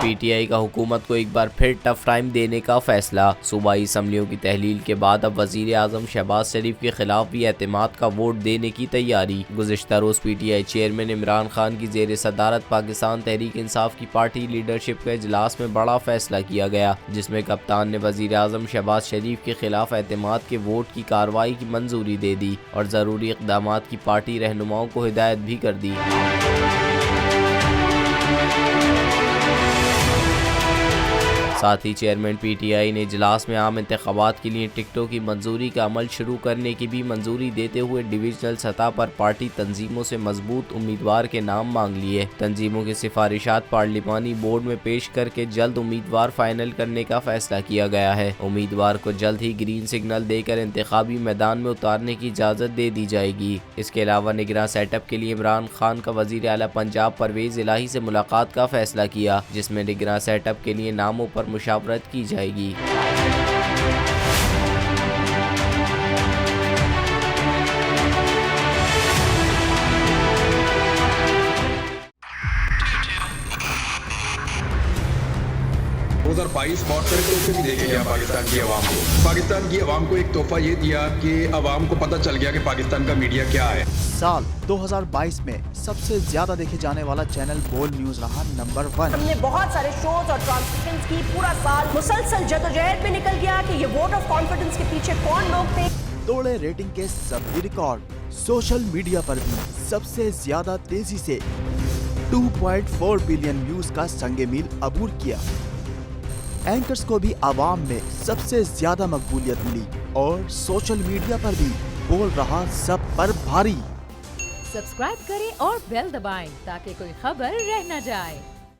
PTI का हुकूमत को एक बार फिर टफ टाइम देने का फैसला। सूबाई असम्बलियों की तहलील के बाद अब वजीर आजम शहबाज शरीफ के खिलाफ भी एतमाद का वोट देने की तैयारी। गुज़िश्ता रोज PTI चेयरमैन इमरान खान की जेर सदारत पाकिस्तान तहरीक इंसाफ की पार्टी लीडरशिप के इजलास में बड़ा फैसला किया गया, जिसमें कप्तान ने वजीर आजम शहबाज शरीफ के खिलाफ एतमाद के वोट की कार्रवाई की मंजूरी दे दी और जरूरी इक़दामात की पार्टी रहनुमाओं को हिदायत भी कर दी। साथ ही चेयरमैन PTI ने इजलास में आम इंतखाबात के लिए टिकटों की मंजूरी का अमल शुरू करने की भी मंजूरी देते हुए डिविजनल सतह पर पार्टी तंजीमों से मजबूत उम्मीदवार के नाम मांग लिए। तंजीमों की सिफारिशात पार्लिमानी बोर्ड में पेश करके जल्द उम्मीदवार फाइनल करने का फैसला किया गया है। उम्मीदवार को जल्द ही ग्रीन सिग्नल देकर इंतखाबी मैदान में उतारने की इजाज़त दे दी जाएगी। इसके अलावा निगरान सेटअप के लिए इमरान खान का वजीर आला पंजाब परवेज इलाही से मुलाकात का फैसला किया, जिसमें निगरान सेटअप के लिए नामों पर मुशावरत की जाएगी। बहुत सारे तोहफे भी देखे गया पाकिस्तान की आवाम को। पाकिस्तान की आवाम को एक तोहफा ये दिया कि आवाम को पता चल गया कि पाकिस्तान का मीडिया क्या है। साल 2022 में सबसे ज्यादा देखे जाने वाला चैनल बोल्ड न्यूज रहा नंबर 1। हमने बहुत सारे शोज और ट्रांसमिशंस की, पूरा साल मुसलसल जदोजहद में निकल गया कि ये वोट ऑफ कॉन्फिडेंस के पीछे कौन लोग थे। तोड़े रेटिंग के सभी रिकॉर्ड। सोशल मीडिया पर भी सबसे ज्यादा तेजी से 2.4 बिलियन व्यूज का संगे मील अबूर किया। एंकर्स को भी आवाम में सबसे ज्यादा मकबूलियत मिली और सोशल मीडिया पर भी बोल रहा सब पर भारी। सब्सक्राइब करें और बेल दबाएं ताकि कोई खबर रह न जाए।